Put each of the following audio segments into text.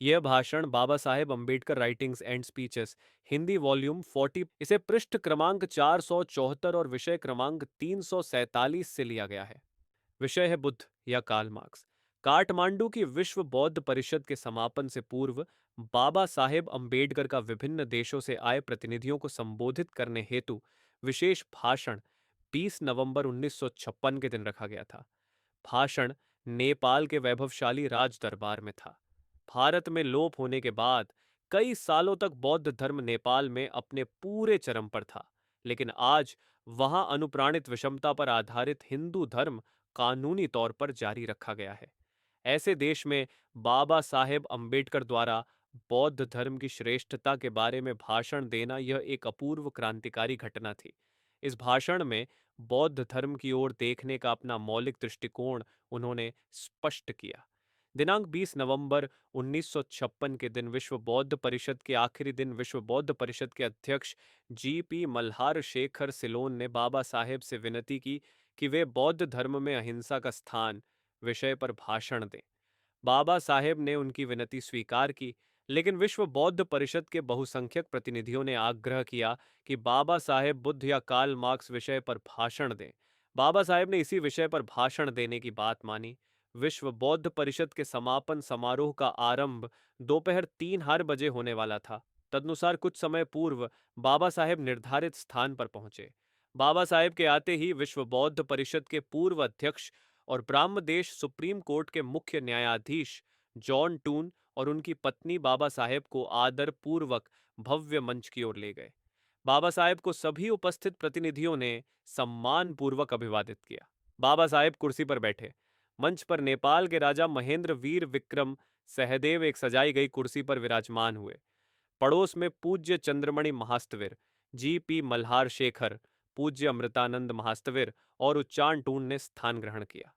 यह भाषण Baba Saheb Ambedkar writings and speeches, Hindi volume 40, इसे पृष्ठ क्रमांक 474 और विषय क्रमांक 347 से लिया गया है। विषय है बुद्ध या कार्ल मार्क्स। काठमांडू की विश्व बौद्ध परिषद के समापन से पूर्व बाबा साहेब अम्बेडकर का विभिन्न देशों से आए प्रतिनिधियों को संबोधित करने हेतु विशेष भाषण 20 नवंबर 1956 के दिन रखा गया था। भाषण नेपाल के वैभवशाली राज दरबार में था। भारत में लोप होने के बाद कई सालों तक बौद्ध धर्म नेपाल में अपने पूरे चरम पर था, लेकिन आज वहां अनुप्राणित विषमता पर आधारित हिंदू धर्म कानूनी तौर पर जारी रखा गया है। ऐसे देश में बाबा साहेब अम्बेडकर द्वारा बौद्ध धर्म की श्रेष्ठता के बारे में भाषण देना यह एक अपूर्व क्रांतिकारी घटना थी। इस भाषण में बौद्ध धर्म की ओर देखने का अपना मौलिक दृष्टिकोण उन्होंने स्पष्ट किया। दिनांक 20 नवंबर 1956 के दिन विश्व बौद्ध परिषद के आखिरी दिन विश्व बौद्ध परिषद के अध्यक्ष जीपी मल्हार शेखर सिलोन ने बाबा साहेब से विनती की कि वे बौद्ध धर्म में अहिंसा का स्थान विषय पर भाषण दें। बाबा साहेब ने उनकी विनती स्वीकार की, लेकिन विश्व बौद्ध परिषद के बहुसंख्यक प्रतिनिधियों ने आग्रह किया कि बाबा साहेब बुद्ध या कार्ल मार्क्स विषय पर भाषण दें। बाबा साहेब ने इसी विषय पर भाषण देने की बात मानी। विश्व बौद्ध परिषद के समापन समारोह का आरंभ दोपहर 3:30 बजे होने वाला था। तदनुसार कुछ समय पूर्व बाबा साहेब निर्धारित स्थान पर पहुंचे। बाबा साहेब के आते ही विश्व बौद्ध परिषद के पूर्व अध्यक्ष और ब्रह्मदेश सुप्रीम कोर्ट के मुख्य न्यायाधीश जॉन टून और उनकी पत्नी बाबा साहेब को आदर पूर्वक भव्य मंच की ओर ले गए। बाबा साहेब को सभी उपस्थित प्रतिनिधियों ने सम्मान पूर्वक अभिवादित किया। बाबा साहेब कुर्सी पर बैठे। मंच पर नेपाल के राजा महेंद्र वीर विक्रम सहदेव एक सजाई गई कुर्सी पर विराजमान हुए। पड़ोस में पूज्य चंद्रमणि महास्तविर, जीपी मल्हार शेखर, पूज्य अमृतानंद महास्तविर और उच्चान टून ने स्थान ग्रहण किया।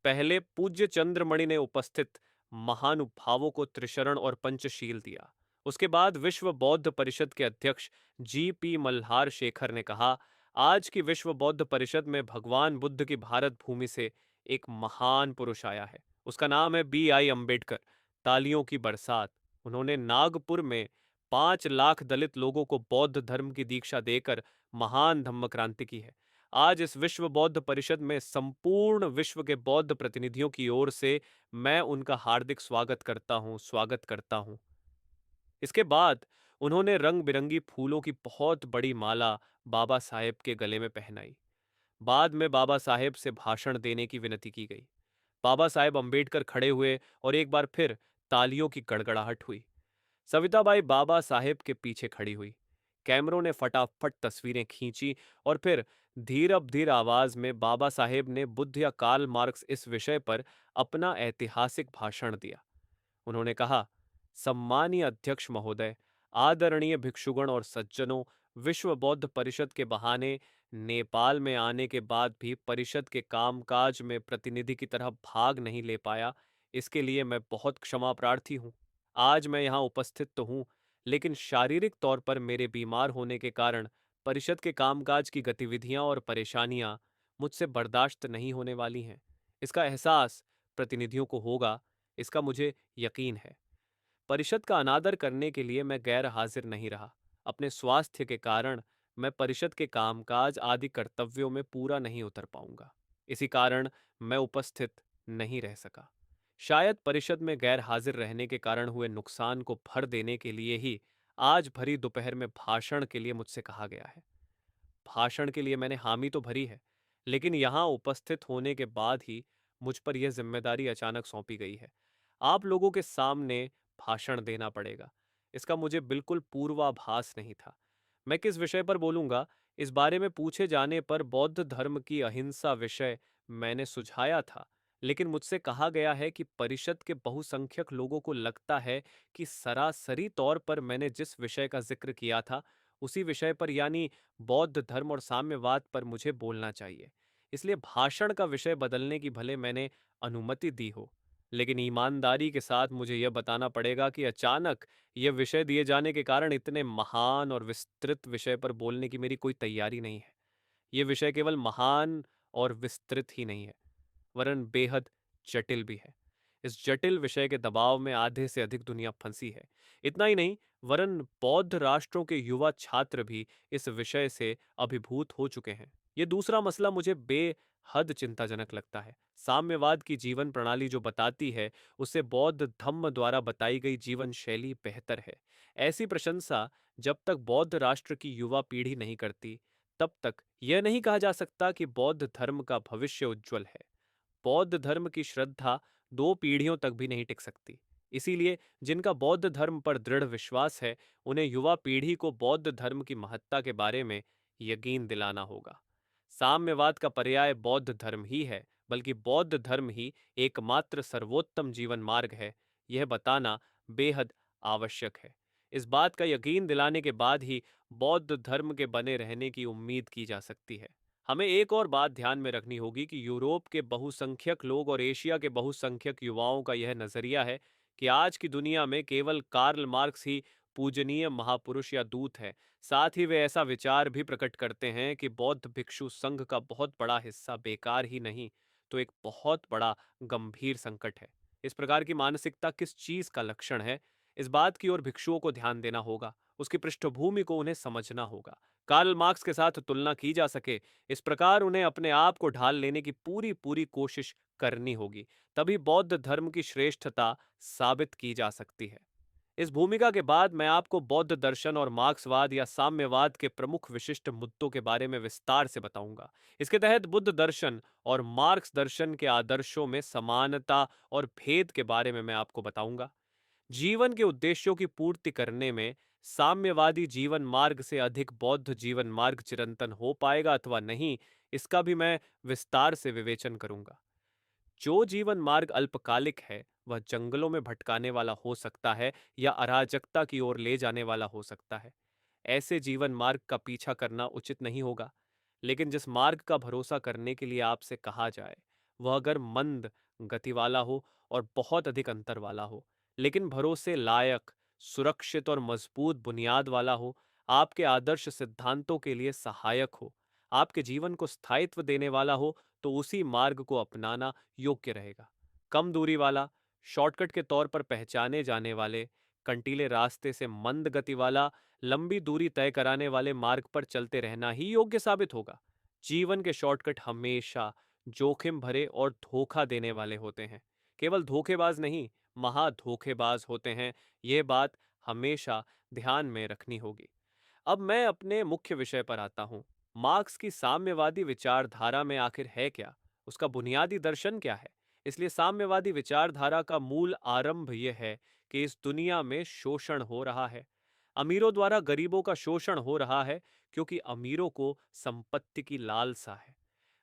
पहले पूज्य चंद्रमणि ने उपस्थित महानुभावों को त्रिशरण और पंचशील दिया। उसके बाद विश्व बौद्ध परिषद के अध्यक्ष जीपी मल्हार शेखर ने कहा, आज की विश्व बौद्ध परिषद में भगवान बुद्ध की भारत भूमि से एक महान पुरुष आया है। उसका नाम है बी.आई. अम्बेडकर। तालियों की बरसात। उन्होंने नागपुर में 5 लाख दलित लोगों को बौद्ध धर्म की दीक्षा देकर महान धम्म क्रांति की है। आज इस विश्व बौद्ध परिषद में संपूर्ण विश्व के बौद्ध प्रतिनिधियों की ओर से मैं उनका हार्दिक स्वागत करता हूं। इसके बाद उन्होंने रंग बिरंगी फूलों की बहुत बड़ी माला बाबा साहेब के गले में पहनाई। बाद में बाबा साहेब से भाषण देने की विनती की गई। बाबा साहेब अम्बेडकर खड़े हुए और एक बार फिर तालियों की गड़गड़ाहट हुई। सविताबाई बाबा साहेब के पीछे खड़ी हुई। कैमरों ने फटाफट तस्वीरें खींची और फिर धीर अब धीर आवाज में बाबा साहेब ने बुद्ध या कार्ल मार्क्स इस विषय पर अपना ऐतिहासिक भाषण दिया। उन्होंने कहा, सम्मानीय अध्यक्ष महोदय, आदरणीय भिक्षुगण और सज्जनों, विश्व बौद्ध परिषद के बहाने नेपाल में आने के बाद भी परिषद के कामकाज में प्रतिनिधि की तरह भाग नहीं ले पाया, इसके लिए मैं बहुत क्षमा प्रार्थी हूँ। आज मैं यहाँ उपस्थित तो हूँ, लेकिन शारीरिक तौर पर मेरे बीमार होने के कारण परिषद के कामकाज की गतिविधियां और परेशानियां मुझसे बर्दाश्त नहीं होने वाली हैं। इसका एहसास प्रतिनिधियों को होगा, इसका मुझे यकीन है। परिषद का अनादर करने के लिए मैं गैर हाजिर नहीं रहा। अपने स्वास्थ्य के कारण मैं परिषद के कामकाज आदि कर्तव्यों में पूरा नहीं उतर पाऊंगा। इसी कारण मैं उपस्थित नहीं रह सका। शायद परिषद में गैर हाजिर रहने के कारण हुए नुकसान को भर देने के लिए ही आज भरी दोपहर में भाषण के लिए मुझसे कहा गया है। भाषण के लिए मैंने हामी तो भरी है, लेकिन यहाँ उपस्थित होने के बाद ही मुझ पर यह जिम्मेदारी अचानक सौंपी गई है। आप लोगों के सामने भाषण देना पड़ेगा। इसका मुझे बिल्कुल पूर्वाभास नहीं था। मैं किस विषय पर बोलूंगा, इस बारे में पूछे जाने पर बौद्ध धर्म की अहिंसा विषय मैंने सुझाया था, लेकिन मुझसे कहा गया है कि परिषद के बहुसंख्यक लोगों को लगता है कि सरासरी तौर पर मैंने जिस विषय का जिक्र किया था, उसी विषय पर यानी बौद्ध धर्म और साम्यवाद पर मुझे बोलना चाहिए। इसलिए भाषण का विषय बदलने की भले मैंने अनुमति दी हो, लेकिन ईमानदारी के साथ मुझे यह बताना पड़ेगा कि अचानक यह विषय दिए जाने के कारण इतने महान और विस्तृत विषय पर बोलने की मेरी कोई तैयारी नहीं है। यह विषय केवल महान और विस्तृत ही नहीं है, वरन बेहद जटिल भी है। इस जटिल विषय के दबाव में आधे से अधिक दुनिया फंसी है। इतना ही नहीं, वरन बौद्ध राष्ट्रों के युवा छात्र भी इस विषय से अभिभूत हो चुके हैं। ये दूसरा मसला मुझे बेहद चिंताजनक लगता है। साम्यवाद की जीवन प्रणाली जो बताती है, उससे बौद्ध धम्म द्वारा बताई गई जीवन शैली बेहतर है। ऐसी प्रशंसा जब तक बौद्ध राष्ट्र की युवा पीढ़ी नहीं करती, तब तक यह नहीं कहा जा सकता कि बौद्ध धर्म का भविष्य उज्जवल है। बौद्ध धर्म की श्रद्धा 2 पीढ़ियों तक भी नहीं टिक सकती। इसीलिए जिनका बौद्ध धर्म पर दृढ़ विश्वास है, उन्हें युवा पीढ़ी को बौद्ध धर्म की महत्ता के बारे में यकीन दिलाना होगा। साम्यवाद का पर्याय बौद्ध धर्म ही है, बल्कि बौद्ध धर्म ही एकमात्र सर्वोत्तम जीवन मार्ग है, यह बताना बेहद आवश्यक है। इस बात का यकीन दिलाने के बाद ही बौद्ध धर्म के बने रहने की उम्मीद की जा सकती है। हमें एक और बात ध्यान में रखनी होगी कि यूरोप के बहुसंख्यक लोग और एशिया के बहुसंख्यक युवाओं का यह नजरिया है कि आज की दुनिया में केवल कार्ल मार्क्स ही पूजनीय महापुरुष या दूत है। साथ ही वे ऐसा विचार भी प्रकट करते हैं कि बौद्ध भिक्षु संघ का बहुत बड़ा हिस्सा बेकार ही नहीं, तो एक बहुत बड़ा गंभीर संकट है। इस प्रकार की मानसिकता किस चीज का लक्षण है, इस बात की ओर भिक्षुओं को ध्यान देना होगा, उसकी पृष्ठभूमि को उन्हें समझना होगा। कार्ल मार्क्स के साथ तुलना की जा सके, इस प्रकार उन्हें अपने आप को ढाल लेने की पूरी पूरी कोशिश करनी होगी। तभी बौद्ध धर्म की श्रेष्ठता साबित की जा सकती है। इस भूमिका के बाद मैं आपको बौद्ध दर्शन और मार्क्सवाद या साम्यवाद के प्रमुख विशिष्ट मुद्दों के बारे में विस्तार से बताऊंगा। इसके तहत बुद्ध दर्शन और मार्क्स दर्शन के आदर्शों में समानता और भेद के बारे में मैं आपको बताऊंगा। जीवन के उद्देश्यों की पूर्ति करने में साम्यवादी जीवन मार्ग से अधिक बौद्ध जीवन मार्ग चिरंतन हो पाएगा अथवा नहीं, इसका भी मैं विस्तार से विवेचन करूंगा। जो जीवन मार्ग अल्पकालिक है, वह जंगलों में भटकाने वाला हो सकता है या अराजकता की ओर ले जाने वाला हो सकता है। ऐसे जीवन मार्ग का पीछा करना उचित नहीं होगा। लेकिन जिस मार्ग का भरोसा करने के लिए आपसे कहा जाए, वह अगर मंद गति वाला हो और बहुत अधिक अंतर वाला हो, लेकिन भरोसे लायक, सुरक्षित और मजबूत बुनियाद वाला हो, आपके आदर्श सिद्धांतों के लिए सहायक हो, आपके जीवन को स्थायित्व देने वाला हो, तो उसी मार्ग को अपनाना योग्य रहेगा। कम दूरी वाला, शॉर्टकट के तौर पर पहचाने जाने वाले, कंटीले रास्ते से मंद गति वाला, लंबी दूरी तय कराने वाले मार्ग पर चलते रहना ही योग्य साबित होगा। जीवन के शॉर्टकट हमेशा जोखिम भरे और धोखा देने वाले होते हैं। केवल धोखेबाज नहीं, महा धोखेबाज होते हैं। यह बात हमेशा ध्यान में रखनी होगी। अब मैं अपने मुख्य विषय पर आता हूँ। मार्क्स की साम्यवादी विचारधारा में आखिर है क्या? उसका बुनियादी दर्शन क्या है? इसलिए साम्यवादी विचारधारा का मूल आरंभ यह है कि इस दुनिया में शोषण हो रहा है। अमीरों द्वारा गरीबों का शोषण हो रहा है, क्योंकि अमीरों को संपत्ति की लालसा है।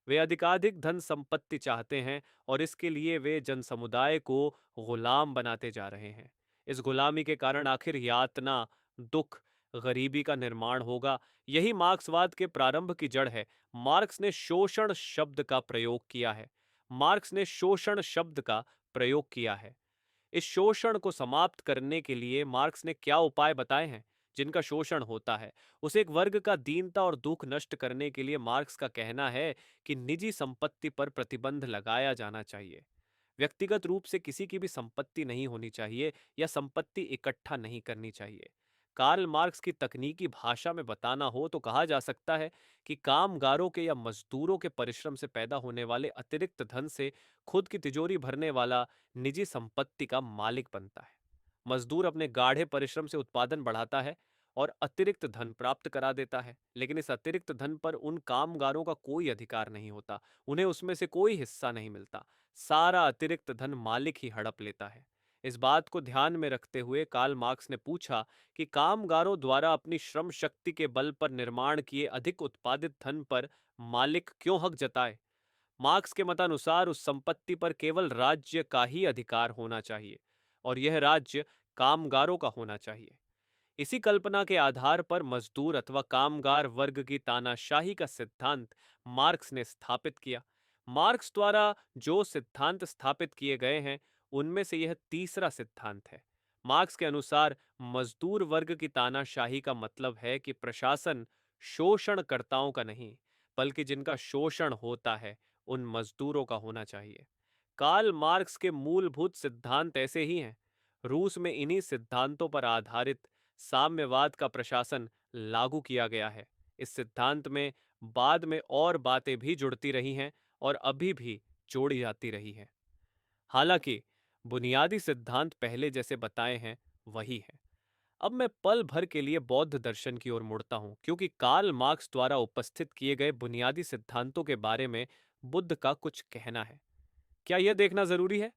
वे अधिकाधिक धन संपत्ति चाहते हैं और इसके लिए वे जनसमुदाय को गुलाम बनाते जा रहे हैं। इस गुलामी के कारण आखिर यातना, दुख, गरीबी का निर्माण होगा। यही मार्क्सवाद के प्रारंभ की जड़ है। मार्क्स ने शोषण शब्द का प्रयोग किया है। मार्क्स ने शोषण शब्द का प्रयोग किया है। इस शोषण को समाप्त करने के लिए मार्क्स ने क्या उपाय बताए हैं? जिनका शोषण होता है, उसे एक वर्ग का दीनता और दुख नष्ट करने के लिए मार्क्स का कहना है कि निजी संपत्ति पर प्रतिबंध लगाया जाना चाहिए। व्यक्तिगत रूप से किसी की भी संपत्ति नहीं होनी चाहिए या संपत्ति इकट्ठा नहीं करनी चाहिए। कार्ल मार्क्स की तकनीकी भाषा में बताना हो तो कहा जा सकता है कि कामगारों के या मजदूरों के परिश्रम से पैदा होने वाले अतिरिक्त धन से खुद की तिजोरी भरने वाला निजी संपत्ति का मालिक बनता है। मजदूर अपने गाढ़े परिश्रम से उत्पादन बढ़ाता है और अतिरिक्त धन प्राप्त करा देता है, लेकिन इस अतिरिक्त धन पर उन कामगारों का कोई अधिकार नहीं होता। उन्हें उसमें से कोई हिस्सा नहीं मिलता। सारा अतिरिक्त धन मालिक ही हड़प लेता है। इस बात को ध्यान में रखते हुए कार्ल मार्क्स ने पूछा कि कामगारों द्वारा अपनी श्रम शक्ति के बल पर निर्माण किए अधिक उत्पादित धन पर मालिक क्यों हक जताए। मार्क्स के मतानुसार उस संपत्ति पर केवल राज्य का ही अधिकार होना चाहिए और यह राज्य कामगारों का होना चाहिए। इसी कल्पना के आधार पर मजदूर अथवा कामगार वर्ग की तानाशाही का सिद्धांत मार्क्स ने स्थापित किया। मार्क्स द्वारा जो सिद्धांत स्थापित किए गए हैं, उनमें से यह तीसरा सिद्धांत है। मार्क्स के अनुसार मजदूर वर्ग की तानाशाही का मतलब है कि प्रशासन शोषणकर्ताओं का नहीं, बल्कि जिनका शोषण होता है, उन मजदूरों का होना चाहिए। कार्ल मार्क्स के मूलभूत सिद्धांत ऐसे ही हैं। रूस में इन्हीं सिद्धांतों पर आधारित साम्यवाद का प्रशासन लागू किया गया है। इस सिद्धांत में बाद में और बातें भी जुड़ती रही हैं और अभी भी जोड़ी जाती रही हैं। हालांकि बुनियादी सिद्धांत पहले जैसे बताए हैं वही है। अब मैं पल भर के लिए बौद्ध दर्शन की ओर मुड़ता हूं, क्योंकि कार्ल मार्क्स द्वारा उपस्थित किए गए बुनियादी सिद्धांतों के बारे में बुद्ध का कुछ कहना है। क्या यह देखना जरूरी है?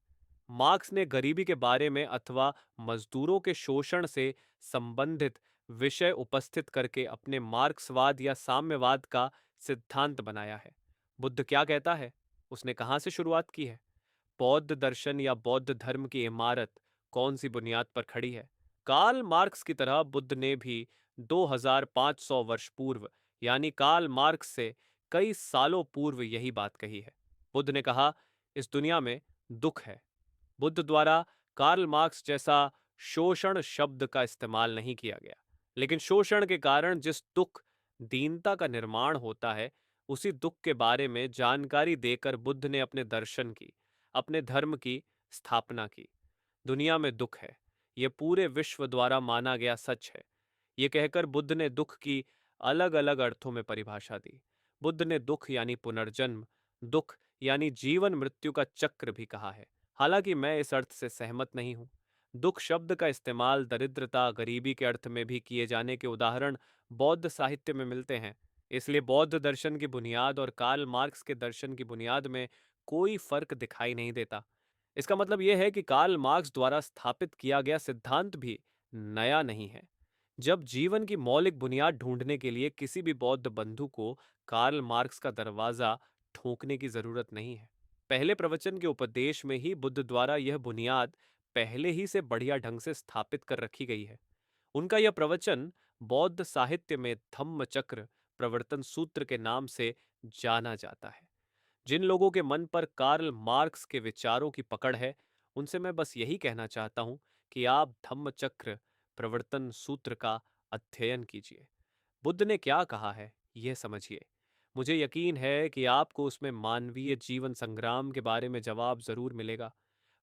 मार्क्स ने गरीबी के बारे में अथवा मजदूरों के शोषण से संबंधित विषय उपस्थित करके अपने मार्क्सवाद या साम्यवाद का सिद्धांत बनाया है। बुद्ध क्या कहता है? उसने कहां से शुरुआत की है? बौद्ध दर्शन या बौद्ध धर्म की इमारत कौन सी बुनियाद पर खड़ी है? कार्ल मार्क्स की तरह बुद्ध ने भी 2500 वर्ष पूर्व, यानी कार्ल मार्क्स से कई सालों पूर्व यही बात कही है। बुद्ध ने कहा, इस दुनिया में दुख है। बुद्ध द्वारा कार्ल मार्क्स जैसा शोषण शब्द का इस्तेमाल नहीं किया गया, लेकिन शोषण के कारण जिस दुख, दीनता का निर्माण होता है, उसी दुख के बारे में जानकारी देकर बुद्ध ने अपने दर्शन की, अपने धर्म की स्थापना की। दुनिया में दुख है, यह पूरे विश्व द्वारा माना गया सच है। ये कहकर बुद्ध ने दुख की अलग अलग अर्थों में परिभाषा दी। बुद्ध ने दुख यानी पुनर्जन्म, दुख यानी जीवन मृत्यु का चक्र भी कहा है। हालांकि मैं इस अर्थ से सहमत नहीं हूं। दुख शब्द का इस्तेमाल दरिद्रता, गरीबी के अर्थ में भी किए जाने के उदाहरण बौद्ध साहित्य में मिलते हैं। इसलिए बौद्ध दर्शन की बुनियाद और कार्ल मार्क्स के दर्शन की बुनियाद में कोई फर्क दिखाई नहीं देता। इसका मतलब यह है कि कार्ल मार्क्स द्वारा स्थापित किया गया सिद्धांत भी नया नहीं है। जब जीवन की मौलिक बुनियाद ढूंढने के लिए किसी भी बौद्ध बंधु को कार्ल मार्क्स का दरवाजा ठोकने की जरूरत नहीं है। पहले प्रवचन के उपदेश में ही बुद्ध द्वारा यह बुनियाद पहले ही से बढ़िया ढंग से स्थापित कर रखी गई है। उनका यह प्रवचन बौद्ध साहित्य में धम्म चक्र प्रवर्तन सूत्र के नाम से जाना जाता है। जिन लोगों के मन पर कार्ल मार्क्स के विचारों की पकड़ है, उनसे मैं बस यही कहना चाहता हूं कि आप धम्मचक्र प्रवर्तन सूत्र का अध्ययन कीजिए। बुद्ध ने क्या कहा है, यह समझिए। मुझे यकीन है कि आपको उसमें मानवीय जीवन संग्राम के बारे में जवाब जरूर मिलेगा।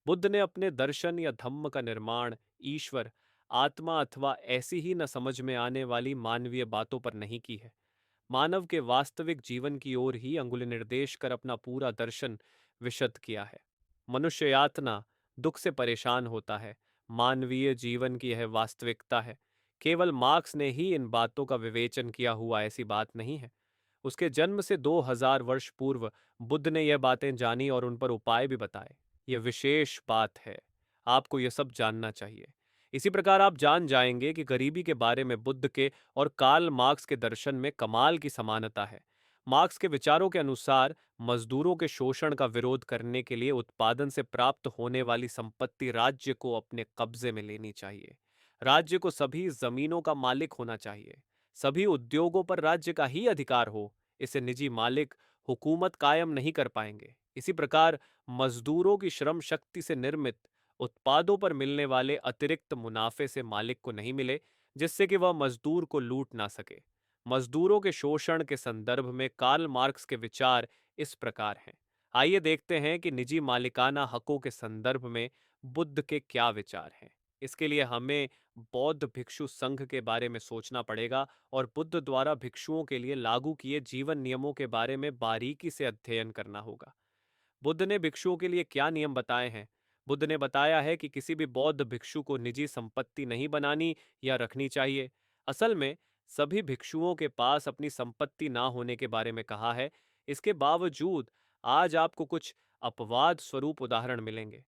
बुद्ध ने अपने दर्शन या धम्म का निर्माण ईश्वर, आत्मा अथवा ऐसी ही न समझ में आने वाली मानवीय बातों पर नहीं की है। मानव के वास्तविक जीवन की ओर ही अंगुली निर्देश कर अपना पूरा दर्शन विशद किया है। मनुष्य यातना, दुख से परेशान होता है। मानवीय जीवन की यह वास्तविकता है। केवल मार्क्स ने ही इन बातों का विवेचन किया हुआ ऐसी बात नहीं है। उसके जन्म से 2000 वर्ष पूर्व बुद्ध ने यह बातें जानी और उन पर उपाय भी बताए। यह विशेष बात है। आपको यह सब जानना चाहिए। इसी प्रकार आप जान जाएंगे कि गरीबी के बारे में बुद्ध के और कार्ल मार्क्स के दर्शन में कमाल की समानता है। मार्क्स के विचारों के अनुसार मजदूरों के शोषण का विरोध करने के लिए उत्पादन से प्राप्त होने वाली संपत्ति राज्य को अपने कब्जे में लेनी चाहिए। राज्य को सभी जमीनों का मालिक होना चाहिए। सभी उद्योगों पर राज्य का ही अधिकार हो। इसे निजी मालिक हुकूमत कायम नहीं कर पाएंगे। इसी प्रकार मजदूरों की श्रम शक्ति से निर्मित उत्पादों पर मिलने वाले अतिरिक्त मुनाफे से मालिक को नहीं मिले, जिससे कि वह मजदूर को लूट ना सके। मजदूरों के शोषण के संदर्भ में कार्ल मार्क्स के विचार इस प्रकार हैं। आइए देखते हैं कि निजी मालिकाना हकों के संदर्भ में बुद्ध के क्या विचार हैं। इसके लिए हमें बौद्ध भिक्षु संघ के बारे में सोचना पड़ेगा और बुद्ध द्वारा भिक्षुओं के लिए लागू किए जीवन नियमों के बारे में बारीकी से अध्ययन करना होगा। बुद्ध ने भिक्षुओं के लिए क्या नियम बताए हैं? बुद्ध ने बताया है कि किसी भी बौद्ध भिक्षु को निजी संपत्ति नहीं बनानी या रखनी चाहिए। असल में सभी भिक्षुओं के पास अपनी संपत्ति ना होने के बारे में कहा है। इसके बावजूद आज आपको कुछ अपवाद स्वरूप उदाहरण मिलेंगे।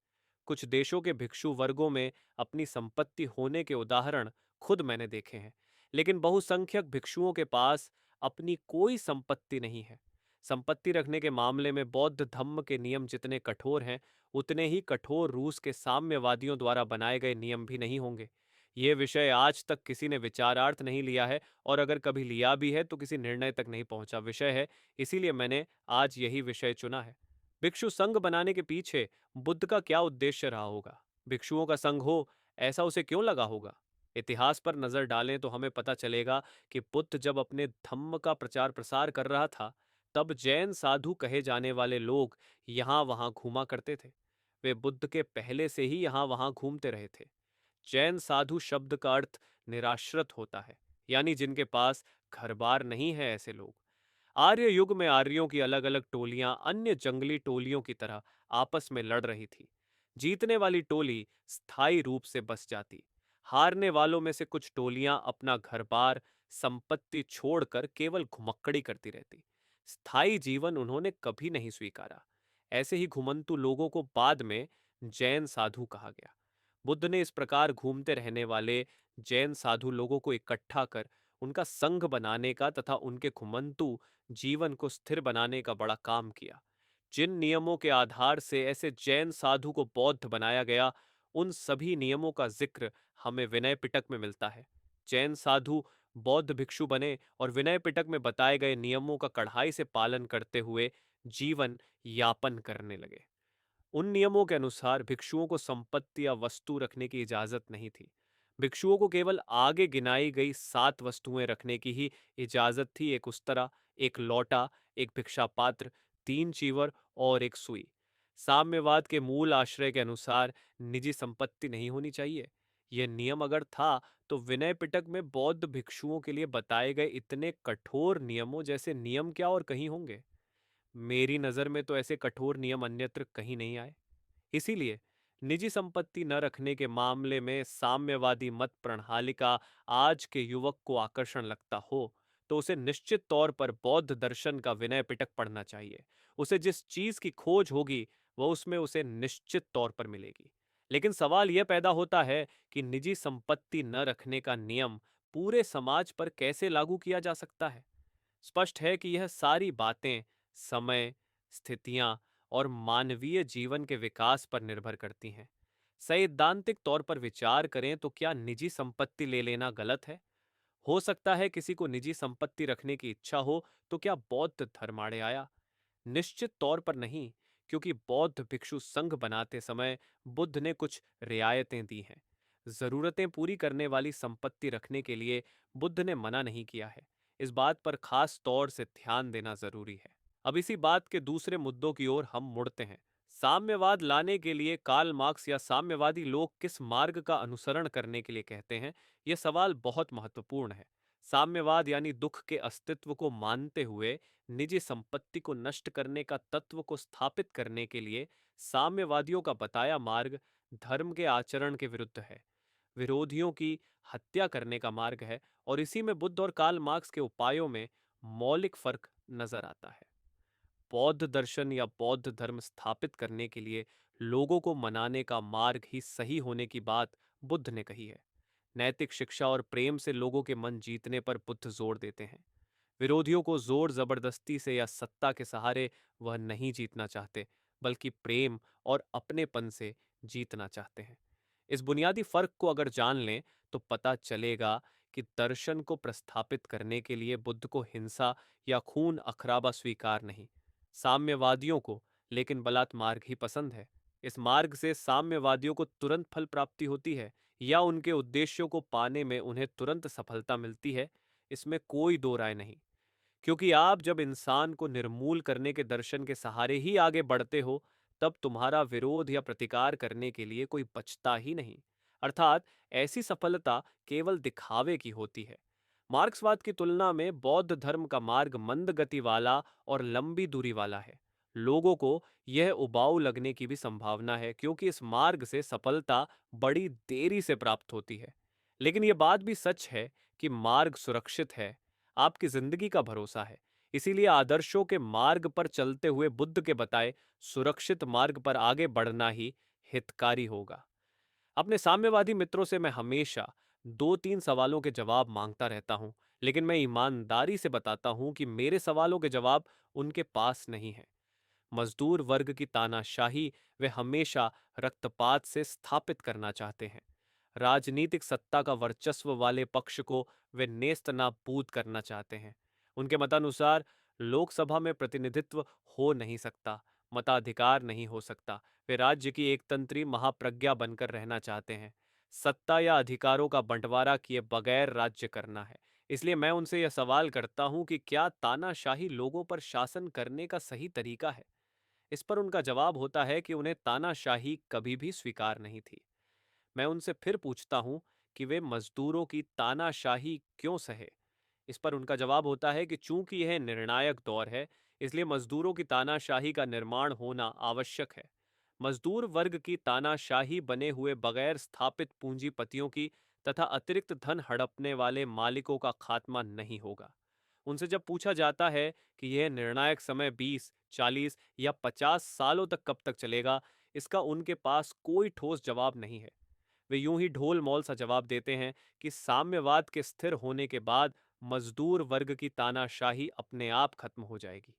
कुछ देशों के भिक्षु वर्गों में अपनी संपत्ति होने के उदाहरण खुद मैंने देखे हैं, लेकिन बहुसंख्यक भिक्षुओं के पास अपनी कोई संपत्ति नहीं है। संपत्ति रखने के मामले में बौद्ध धम्म के नियम जितने कठोर हैं, उतने ही कठोर रूस के साम्यवादियों द्वारा बनाए गए नियम भी नहीं होंगे। ये विषय आज तक किसी ने विचारार्थ नहीं लिया है, और अगर कभी लिया भी है तो किसी निर्णय तक नहीं पहुंचा विषय है। इसीलिए मैंने आज यही विषय चुना है। भिक्षु संघ बनाने के पीछे बुद्ध का क्या उद्देश्य रहा होगा? भिक्षुओं का संघ हो, ऐसा उसे क्यों लगा होगा? इतिहास पर नजर डालें तो हमें पता चलेगा कि बुद्ध जब अपने धम्म का प्रचार प्रसार कर रहा था, तब जैन साधु कहे जाने वाले लोग यहाँ वहाँ घूमा करते थे। वे बुद्ध के पहले से ही यहाँ वहां घूमते रहे थे। जैन साधु शब्द का अर्थ निराश्रित होता है, यानी जिनके पास घर बार नहीं है, ऐसे लोग। आर्य युग में आर्यों की अलग अलग टोलियां अन्य जंगली टोलियों की तरह आपस में लड़ रही थी। जीतने वाली टोली स्थायी रूप से बस जाती। हारने वालों में से कुछ टोलियां अपना घर बार संपत्ति छोड़कर केवल घुमक्कड़ी करती रहती। स्थायी जीवन उन्होंने कभी नहीं स्वीकारा। ऐसे ही घुमंतु लोगों को बाद में जैन साधु कहा गया। बुद्ध ने इस प्रकार घूमते रहने वाले जैन साधु लोगों को इकट्ठा कर उनका संघ बनाने का तथा उनके घुमंतु जीवन को स्थिर बनाने का बड़ा काम किया। जिन नियमों के आधार से ऐसे जैन साधु को बौद्ध बनाया गया, उन सभी नियमों का जिक्र हमें विनय पिटक में मिलता है। जैन साधु बौद्ध भिक्षु बने और विनय पिटक में बताए गए नियमों का कड़ाई से पालन करते हुए जीवन यापन करने लगे। उन नियमों के अनुसार भिक्षुओं को संपत्ति या वस्तु रखने की इजाजत नहीं थी। भिक्षुओं को केवल आगे गिनाई गई 7 वस्तुएं रखने की ही इजाजत थी। एक उस्तरा, एक लौटा, एक भिक्षा पात्र, 3 चीवर और एक सुई। साम्यवाद के मूल आश्रय के अनुसार निजी संपत्ति नहीं होनी चाहिए। यह नियम अगर था तो विनय पिटक में बौद्ध भिक्षुओं के लिए बताए गए इतने कठोर नियमों जैसे नियम क्या और कहीं होंगे। मेरी नजर में तो ऐसे कठोर नियम अन्यत्र कहीं नहीं आए। इसीलिए निजी संपत्ति न रखने के मामले में साम्यवादी मत प्रणाली का आज के युवक को आकर्षण लगता हो तो उसे निश्चित तौर पर बौद्ध दर्शन का विनय पिटक पढ़ना चाहिए। उसे जिस चीज की खोज होगी वह उसमें उसे निश्चित तौर पर मिलेगी। लेकिन सवाल यह पैदा होता है कि निजी संपत्ति न रखने का नियम पूरे समाज पर कैसे लागू किया जा सकता है। स्पष्ट है कि यह सारी बातें समय, स्थितियां और मानवीय जीवन के विकास पर निर्भर करती हैं। सैद्धांतिक तौर पर विचार करें तो क्या निजी संपत्ति ले लेना गलत है? हो सकता है किसी को निजी संपत्ति रखने की इच्छा हो, तो क्या बौद्ध धर्म आड़े आया? निश्चित तौर पर नहीं, क्योंकि बौद्ध भिक्षु संघ बनाते समय बुद्ध ने कुछ रियायतें दी हैं। जरूरतें पूरी करने वाली संपत्ति रखने के लिए बुद्ध ने मना नहीं किया है। इस बात पर खास तौर से ध्यान देना जरूरी है। अब इसी बात के दूसरे मुद्दों की ओर हम मुड़ते हैं। साम्यवाद लाने के लिए कार्ल मार्क्स या साम्यवादी लोग किस मार्ग का अनुसरण करने के लिए कहते हैं, यह सवाल बहुत महत्वपूर्ण है। साम्यवाद यानी दुख के अस्तित्व को मानते हुए निजी संपत्ति को नष्ट करने का तत्व को स्थापित करने के लिए साम्यवादियों का बताया मार्ग धर्म के आचरण के विरुद्ध है, विरोधियों की हत्या करने का मार्ग है, और इसी में बुद्ध और कार्ल मार्क्स के उपायों में मौलिक फर्क नजर आता है। बौद्ध दर्शन या बौद्ध धर्म स्थापित करने के लिए लोगों को मनाने का मार्ग ही सही होने की बात बुद्ध ने कही है। नैतिक शिक्षा और प्रेम से लोगों के मन जीतने पर बुद्ध जोर देते हैं। विरोधियों को जोर जबरदस्ती से या सत्ता के सहारे वह नहीं जीतना चाहते, बल्कि प्रेम और अपनेपन से जीतना चाहते हैं। इस बुनियादी फर्क को अगर जान लें तो पता चलेगा कि दर्शन को प्रस्थापित करने के लिए बुद्ध को हिंसा या खून अखराबा स्वीकार नहीं। साम्यवादियों को लेकिन बलात् मार्ग ही पसंद है। इस मार्ग से साम्यवादियों को तुरंत फल प्राप्ति होती है या उनके उद्देश्यों को पाने में उन्हें तुरंत सफलता मिलती है, इसमें कोई दो राय नहीं। क्योंकि आप जब इंसान को निर्मूल करने के दर्शन के सहारे ही आगे बढ़ते हो, तब तुम्हारा विरोध या प्रतिकार करने के लिए कोई बचता ही नहीं। अर्थात ऐसी सफलता केवल दिखावे की होती है। मार्क्सवाद की तुलना में बौद्ध धर्म का मार्ग मंद गति वाला और लंबी दूरी वाला है। लोगों को यह उबाऊ लगने की भी संभावना है, क्योंकि इस मार्ग से सफलता बड़ी देरी से प्राप्त होती है। लेकिन यह बात भी सच है कि मार्ग सुरक्षित है, आपकी जिंदगी का भरोसा है। इसीलिए आदर्शों के मार्ग पर चलते हुए बुद्ध के बताए सुरक्षित मार्ग पर आगे बढ़ना ही हितकारी होगा। अपने साम्यवादी मित्रों से मैं हमेशा 2-3 सवालों के जवाब मांगता रहता हूं, लेकिन मैं ईमानदारी से बताता हूं कि मेरे सवालों के जवाब उनके पास नहीं है। मजदूर वर्ग की तानाशाही वे हमेशा रक्तपात से स्थापित करना चाहते हैं। राजनीतिक सत्ता का वर्चस्व वाले पक्ष को वे नेस्त नाबूद करना चाहते हैं। उनके मतानुसार लोकसभा में प्रतिनिधित्व हो नहीं सकता, मताधिकार नहीं हो सकता। वे राज्य की एकतंत्री महाप्रज्ञा बनकर रहना चाहते हैं। सत्ता या अधिकारों का बंटवारा किए बगैर राज्य करना है। इसलिए मैं उनसे यह सवाल करता हूं कि क्या तानाशाही लोगों पर शासन करने का सही तरीका है? इस पर उनका जवाब होता है कि उन्हें तानाशाही कभी भी स्वीकार नहीं थी। मैं उनसे फिर पूछता हूं कि वे मजदूरों की तानाशाही क्यों सहे। इस पर उनका जवाब होता है कि चूंकि यह निर्णायक दौर है, इसलिए मजदूरों की तानाशाही का निर्माण होना आवश्यक है। मजदूर वर्ग की तानाशाही बने हुए बगैर स्थापित पूंजीपतियों की तथा अतिरिक्त धन हड़पने वाले मालिकों का खात्मा नहीं होगा। उनसे जब पूछा जाता है कि यह निर्णायक समय 20, 40 या 50 सालों तक कब तक चलेगा, इसका उनके पास कोई ठोस जवाब नहीं है। वे यूं ही ढोल मौल सा जवाब देते हैं कि साम्यवाद के स्थिर होने के बाद मजदूर वर्ग की तानाशाही अपने आप खत्म हो जाएगी।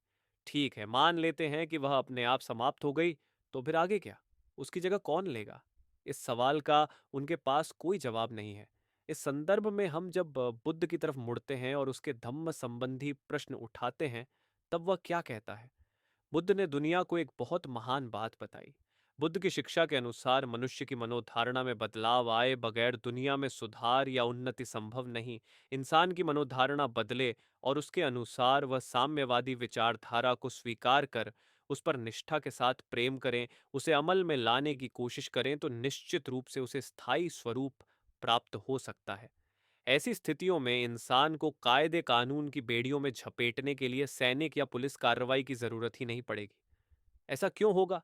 ठीक है, मान लेते हैं कि वह अपने आप समाप्त हो गई, तो फिर आगे क्या? उसकी जगह कौन लेगा? इस सवाल का उनके पास कोई जवाब नहीं है। इस संदर्भ में हम जब बुद्ध की तरफ मुड़ते हैं और उसके धम्म संबंधी प्रश्न उठाते हैं, तब वह क्या कहता है? बुद्ध ने दुनिया को एक बहुत महान बात बताई। बुद्ध की शिक्षा के अनुसार मनुष्य की मनोधारणा में बदलाव आए बगैर दुनिया में सुधार या उन्नति संभव नहीं। इंसान की मनोधारणा बदले और उसके अनुसार वह साम्यवादी विचारधारा को स्वीकार कर उस पर निष्ठा के साथ प्रेम करें, उसे अमल में लाने की कोशिश करें, तो निश्चित रूप से उसे स्थायी स्वरूप प्राप्त हो सकता है। ऐसी स्थितियों में इंसान को कायदे कानून की बेड़ियों में झपेटने के लिए सैनिक या पुलिस कार्रवाई की जरूरत ही नहीं पड़ेगी। ऐसा क्यों होगा?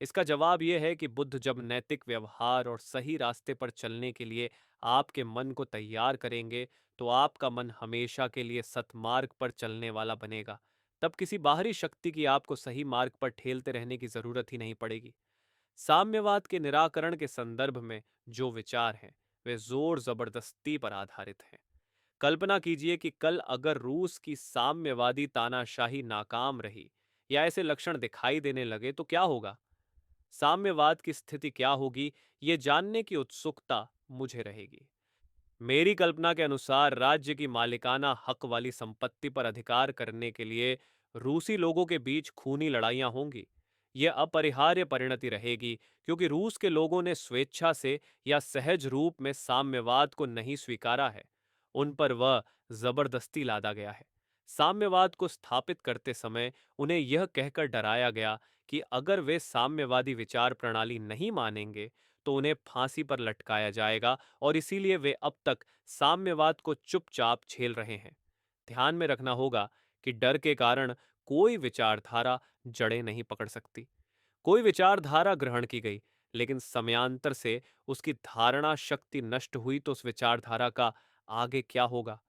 इसका जवाब यह है कि बुद्ध जब नैतिक व्यवहार और सही रास्ते पर चलने के लिए आपके मन को तैयार करेंगे, तो आपका मन हमेशा के लिए सतमार्ग पर चलने वाला बनेगा। तब किसी बाहरी शक्ति की आपको सही मार्ग पर ठेलते रहने की जरूरत ही नहीं पड़ेगी। साम्यवाद के निराकरण के संदर्भ में जो विचार हैं, वे जोर जबरदस्ती पर आधारित हैं। कल्पना कीजिए कि कल अगर रूस की साम्यवादी तानाशाही नाकाम रही या ऐसे लक्षण दिखाई देने लगे, तो क्या होगा? साम्यवाद की स्थिति क्या होगी, ये जानने की उत्सुकता मुझे रहेगी। मेरी कल्पना के अनुसार राज्य की मालिकाना हक वाली संपत्ति पर अधिकार करने के लिए रूसी लोगों के बीच खूनी लड़ाइयां होंगी। यह अपरिहार्य परिणति रहेगी, क्योंकि रूस के लोगों ने स्वेच्छा से या सहज रूप में साम्यवाद को नहीं स्वीकारा है। उन पर वह जबरदस्ती लादा गया है। साम्यवाद को स्थापित करते समय उन्हें यह कहकर डराया गया कि अगर वे साम्यवादी विचार प्रणाली नहीं मानेंगे, तो उन्हें फांसी पर लटकाया जाएगा, और इसीलिए वे अब तक साम्यवाद को चुपचाप झेल रहे हैं। ध्यान में रखना होगा कि डर के कारण कोई विचारधारा जड़ें नहीं पकड़ सकती। कोई विचारधारा ग्रहण की गई, लेकिन समयांतर से उसकी धारणा शक्ति नष्ट हुई, तो उस विचारधारा का आगे क्या होगा?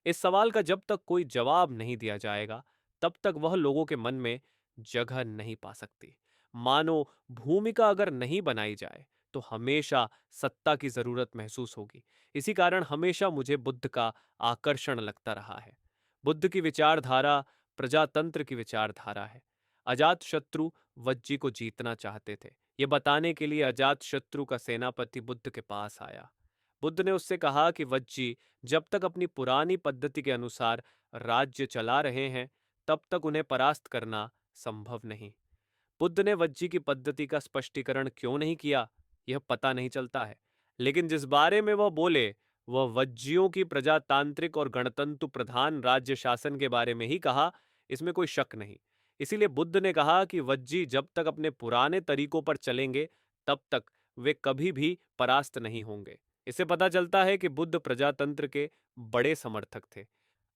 इस सवाल का जब तक कोई जवाब नहीं दिया जाएगा, तब तक वह लोगों के मन में जगह नहीं पा सकती। मानो भूमिका अगर नहीं बनाई जाए, तो हमेशा सत्ता की जरूरत महसूस होगी। इसी कारण हमेशा मुझे बुद्ध का आकर्षण लगता रहा है। बुद्ध की विचारधारा प्रजातंत्र की विचारधारा है। अजात शत्रु वज्जी को जीतना चाहते थे। ये बताने के लिए अजात शत्रु का सेनापति बुद्ध के पास आया। बुद्ध ने उससे कहा कि वज्जी जब तक अपनी पुरानी पद्धति के अनुसार राज्य चला रहे हैं, तब तक उन्हें परास्त करना संभव नहीं। बुद्ध ने वज्जी की पद्धति का स्पष्टीकरण क्यों नहीं किया, यह पता नहीं चलता है। लेकिन जिस बारे में वह बोले, वह वज्जियों की प्रजातांत्रिक और गणतंत्र प्रधान राज्य शासन के बारे में ही कहा। इसमें कोई शक नहीं। इसीलिए बुद्ध ने कहा कि वज्जी जब तक अपने पुराने तरीकों पर चलेंगे, तब तक वे कभी भी परास्त नहीं होंगे। इससे पता चलता है कि बुद्ध प्रजातंत्र के बड़े समर्थक थे।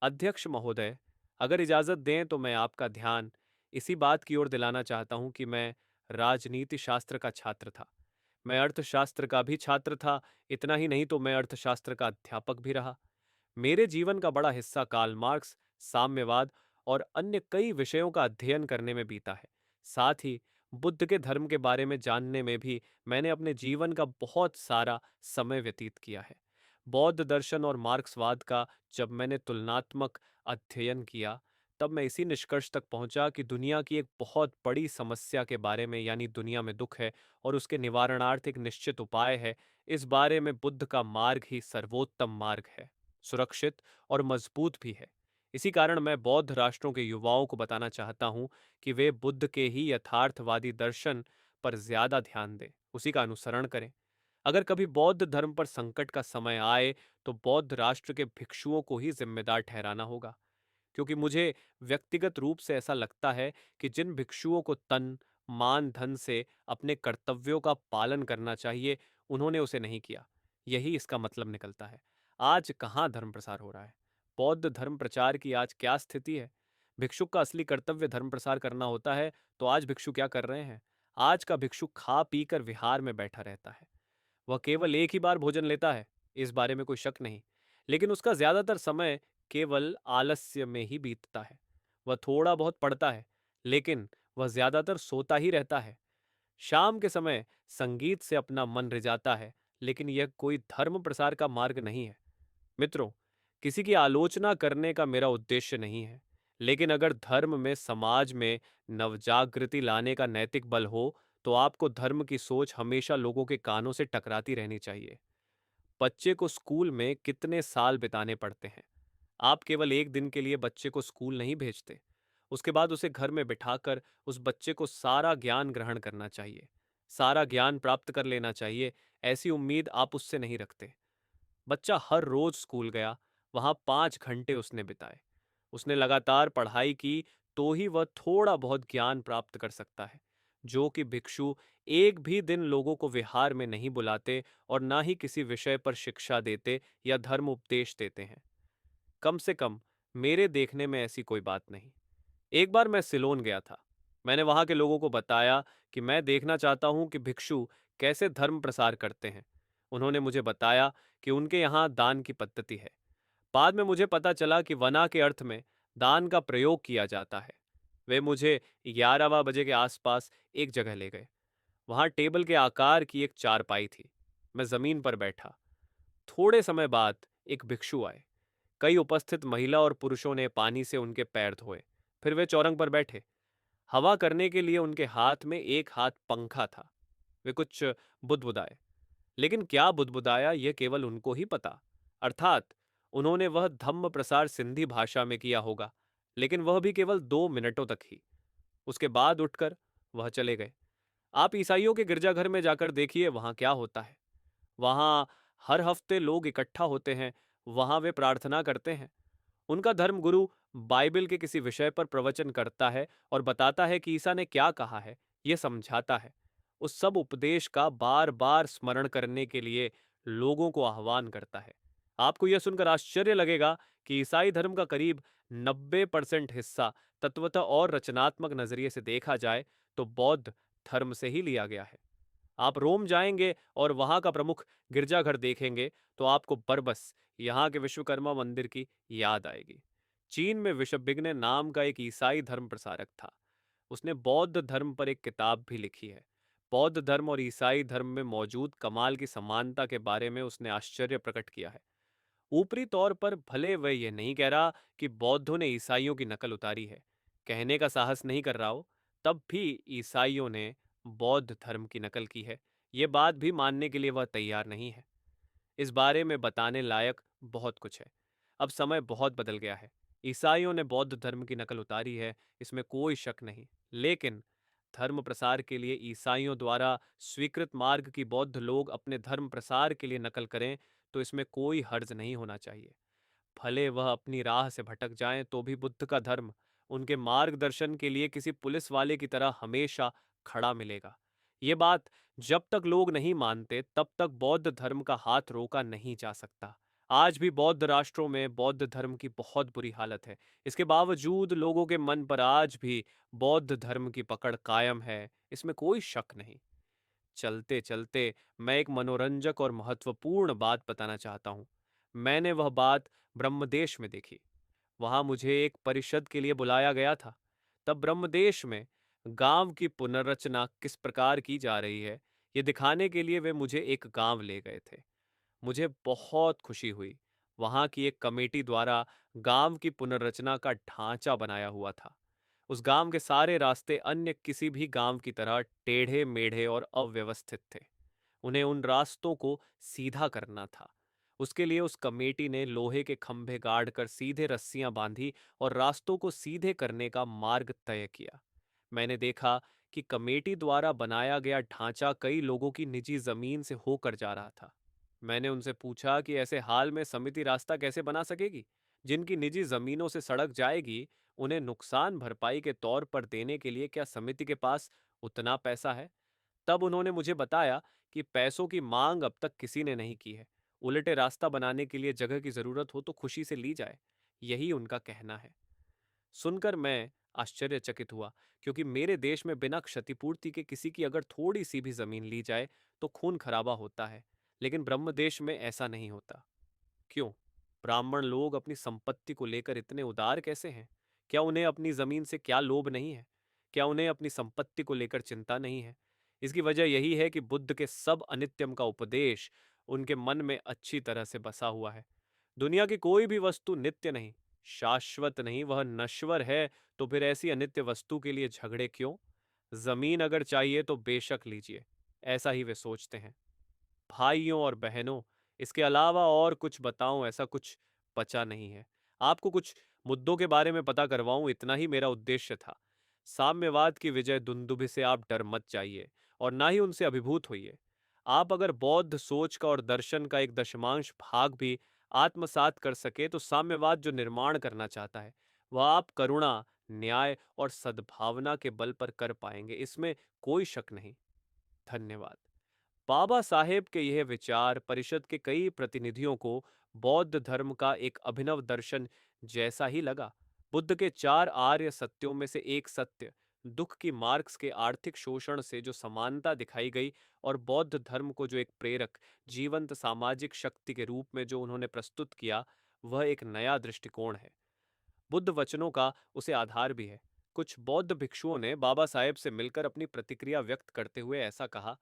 अध्यक्ष महोदय, अगर इजाजत दें तो मैं आपका ध्यान इसी बात की ओर दिलाना चाहता हूं कि मैं राजनीति शास्त्र का छात्र था। मैं अर्थशास्त्र का भी छात्र था। इतना ही नहीं तो मैं अर्थशास्त्र का अध्यापक भी रहा। मेरे जीवन का बड़ा हिस्सा कार्ल मार्क्स, साम्यवाद और अन्य कई विषयों का अध्ययन करने में बीता है। साथ ही बुद्ध के धर्म के बारे में जानने में भी मैंने अपने जीवन का बहुत सारा समय व्यतीत किया है। बौद्ध दर्शन और मार्क्सवाद का जब मैंने तुलनात्मक अध्ययन किया, तब मैं इसी निष्कर्ष तक पहुंचा कि दुनिया की एक बहुत बड़ी समस्या के बारे में, यानी दुनिया में दुख है और उसके निवारणार्थ एक निश्चित उपाय है, इस बारे में बुद्ध का मार्ग ही सर्वोत्तम मार्ग है, सुरक्षित और मजबूत भी है। इसी कारण मैं बौद्ध राष्ट्रों के युवाओं को बताना चाहता हूं कि वे बुद्ध के ही यथार्थवादी दर्शन पर ज्यादा ध्यान दें, उसी का अनुसरण करें। अगर कभी बौद्ध धर्म पर संकट का समय आए, तो बौद्ध राष्ट्र के भिक्षुओं को ही जिम्मेदार ठहराना होगा, क्योंकि मुझे व्यक्तिगत रूप से ऐसा लगता है कि जिन भिक्षुओं को तन, मान धन से अपने कर्तव्यों का पालन करना चाहिए, उन्होंने उसे नहीं किया। यही इसका मतलब निकलता है। आज कहाँ धर्म प्रसार हो रहा है? बौद्ध धर्म प्रचार की आज क्या स्थिति है? भिक्षुक का असली कर्तव्य धर्म प्रसार करना होता है, तो आज भिक्षु क्या कर रहे हैं? आज का भिक्षु खा पी कर विहार में बैठा रहता है। वह केवल एक ही बार भोजन लेता है, इस बारे में कोई शक नहीं, लेकिन उसका ज्यादातर समय केवल आलस्य में ही बीतता है। वह थोड़ा बहुत पढ़ता है, लेकिन वह ज्यादातर सोता ही रहता है। शाम के समय संगीत से अपना मन रिझाता है, लेकिन यह कोई धर्म प्रसार का मार्ग नहीं है। मित्रों, किसी की आलोचना करने का मेरा उद्देश्य नहीं है, लेकिन अगर धर्म में समाज में नवजागृति लाने का नैतिक बल हो, तो आपको धर्म की सोच हमेशा लोगों के कानों से टकराती रहनी चाहिए। बच्चे को स्कूल में कितने साल बिताने पड़ते हैं? आप केवल एक दिन के लिए बच्चे को स्कूल नहीं भेजते। उसके बाद उसे घर में बिठाकर उस बच्चे को सारा ज्ञान ग्रहण करना चाहिए, सारा ज्ञान प्राप्त कर लेना चाहिए, ऐसी उम्मीद आप उससे नहीं रखते। बच्चा हर रोज स्कूल गया, वहां 5 घंटे उसने बिताए, उसने लगातार पढ़ाई की, तो ही वह थोड़ा बहुत ज्ञान प्राप्त कर सकता है, जो कि भिक्षु एक भी दिन लोगों को विहार में नहीं बुलाते और ना ही किसी विषय पर शिक्षा देते या धर्म उपदेश देते हैं। कम से कम मेरे देखने में ऐसी कोई बात नहीं। एक बार मैं सिलोन गया था। मैंने वहां के लोगों को बताया कि मैं देखना चाहता हूं कि भिक्षु कैसे धर्म प्रसार करते हैं। उन्होंने मुझे बताया कि उनके यहाँ दान की पद्धति है। बाद में मुझे पता चला कि वना के अर्थ में दान का प्रयोग किया जाता है। वे मुझे 11 बजे के आसपास एक जगह ले गए। वहां टेबल के आकार की एक चारपाई थी। मैं जमीन पर बैठा। थोड़े समय बाद एक भिक्षु आए। कई उपस्थित महिला और पुरुषों ने पानी से उनके पैर धोए। फिर वे चौरंग पर बैठे। हवा करने के लिए उनके हाथ में एक हाथ पंखा था। वे कुछ बुदबुदाए, लेकिन क्या बुदबुदाया यह केवल उनको ही पता। अर्थात उन्होंने वह धम्म प्रसार सिंधी भाषा में किया होगा, लेकिन वह भी केवल 2 मिनटों तक ही। उसके बाद उठकर वह चले गए। आप ईसाइयों के गिरजाघर में जाकर देखिए वहां क्या होता है। वहां हर हफ्ते लोग इकट्ठा होते हैं। वहां वे प्रार्थना करते हैं। उनका धर्मगुरु बाइबल के किसी विषय पर प्रवचन करता है और बताता है कि ईसा ने क्या कहा है, यह समझाता है। उस सब उपदेश का बार बार स्मरण करने के लिए लोगों को आह्वान करता है। आपको यह सुनकर आश्चर्य लगेगा कि ईसाई धर्म का करीब 90% हिस्सा तत्वतः और रचनात्मक नजरिए से देखा जाए तो बौद्ध धर्म से ही लिया गया है। आप रोम जाएंगे और वहां का प्रमुख गिरजाघर देखेंगे तो आपको बरबस, यहाँ के विश्वकर्मा मंदिर की याद आएगी। चीन में विशबिग्ने नाम का एक ईसाई धर्म प्रसारक था। उसने बौद्ध धर्म पर एक किताब भी लिखी है। बौद्ध धर्म और ईसाई धर्म में मौजूद कमाल की समानता के बारे में उसने आश्चर्य प्रकट किया है। ऊपरी तौर पर भले वह यह नहीं कह रहा कि बौद्धों ने ईसाइयों की नकल उतारी है, कहने का साहस नहीं कर रहा हो, तब भी ईसाइयों ने बौद्ध धर्म की नकल की है, ये बात भी मानने के लिए वह तैयार नहीं है। इस बारे में बताने लायक बहुत कुछ है। अब समय बहुत बदल गया है। ईसाइयों ने बौद्ध धर्म की नकल उतारी है, इसमें कोई शक नहीं, लेकिन धर्म प्रसार के लिए ईसाइयों द्वारा स्वीकृत मार्ग की बौद्ध लोग अपने धर्म प्रसार के लिए नकल करें, तो इसमें कोई हर्ज नहीं होना चाहिए। भले वह अपनी राह से भटक जाएं, तो भी बुद्ध का धर्म उनके मार्गदर्शन के लिए किसी पुलिस वाले की तरह हमेशा खड़ा मिलेगा। ये बात जब तक लोग नहीं मानते, तब तक बौद्ध धर्म का हाथ रोका नहीं जा सकता। आज भी बौद्ध राष्ट्रों में बौद्ध धर्म की बहुत बुरी हालत है। इसके बावजूद लोगों के मन पर आज भी बौद्ध धर्म की पकड़ कायम है, इसमें कोई शक नहीं। चलते चलते मैं एक मनोरंजक और महत्वपूर्ण बात बताना चाहता हूँ। मैंने वह बात ब्रह्मदेश में देखी। वहां मुझे एक परिषद के लिए बुलाया गया था। तब ब्रह्मदेश में गांव की पुनर्रचना किस प्रकार की जा रही है, ये दिखाने के लिए वे मुझे एक गांव ले गए थे। मुझे बहुत खुशी हुई। वहां की एक कमेटी द्वारा गांव की पुनर्रचना का ढांचा बनाया हुआ था। उस गांव के सारे रास्ते अन्य किसी भी गांव की तरह टेढ़े मेढ़े और अव्यवस्थित थे। उन्हें उन रास्तों को सीधा करना था। उसके लिए उस कमेटी ने लोहे के खंभे गाड़ कर सीधे रस्सियां बांधी और रास्तों को सीधे करने का मार्ग तय किया। मैंने देखा कि कमेटी द्वारा बनाया गया ढांचा कई लोगों की निजी जमीन से होकर जा रहा था। मैंने उनसे पूछा कि ऐसे हाल में समिति रास्ता कैसे बना सकेगी? जिनकी निजी जमीनों से सड़क जाएगी, उन्हें नुकसान भरपाई के तौर पर देने के लिए क्या समिति के पास उतना पैसा है? तब उन्होंने मुझे बताया कि पैसों की मांग अब तक किसी ने नहीं की है। उलटे रास्ता बनाने के लिए जगह की जरूरत हो तो खुशी से ली जाए, यही उनका कहना है। सुनकर मैं आश्चर्यचकित हुआ, क्योंकि मेरे देश में बिना क्षतिपूर्ति के किसी की अगर थोड़ी सी भी जमीन ली जाए तो खून खराबा होता है, लेकिन ब्रह्मदेश में ऐसा नहीं होता। क्यों? ब्राह्मण लोग अपनी संपत्ति को लेकर इतने उदार कैसे हैं? क्या उन्हें अपनी जमीन से क्या लोभ नहीं है? क्या उन्हें अपनी संपत्ति को लेकर चिंता नहीं है? इसकी वजह यही है कि बुद्ध के सब अनित्यम का उपदेश उनके मन में अच्छी तरह से बसा हुआ है। दुनिया की कोई भी वस्तु नित्य नहीं, शाश्वत नहीं, वह नश्वर है। तो फिर ऐसी अनित्य वस्तु के लिए झगड़े क्यों? जमीन अगर चाहिए तो बेशक लीजिए, ऐसा ही वे सोचते हैं। भाइयों और बहनों, इसके अलावा और कुछ बताऊं ऐसा कुछ बचा नहीं है। आपको कुछ मुद्दों के बारे में पता करवाऊं, इतना ही मेरा उद्देश्य था। साम्यवाद की विजय दुंदुभि से आप डर मत जाइए और ना ही उनसे अभिभूत होइए। आप अगर बौद्ध सोच का और दर्शन का एक दशमांश भाग भी आत्मसात कर सके तो साम्यवाद जो निर्माण करना चाहता है वह आप करुणा, न्याय और सद्भावना के बल पर कर पाएंगे, इसमें कोई शक नहीं। धन्यवाद। बाबा साहेब के यह विचार परिषद के कई प्रतिनिधियों को बौद्ध धर्म का एक अभिनव दर्शन जैसा ही लगा। बुद्ध के चार आर्य सत्यों में से एक सत्य, दुख की मार्क्स के आर्थिक शोषण से जो समानता दिखाई गई, और बौद्ध धर्म को जो एक प्रेरक जीवंत सामाजिक शक्ति के रूप में जो उन्होंने प्रस्तुत किया, वह एक नया दृष्टिकोण है। बुद्ध वचनों का उसे आधार भी है। कुछ बौद्ध भिक्षुओं ने बाबा साहेब से मिलकर अपनी प्रतिक्रिया व्यक्त करते हुए ऐसा कहा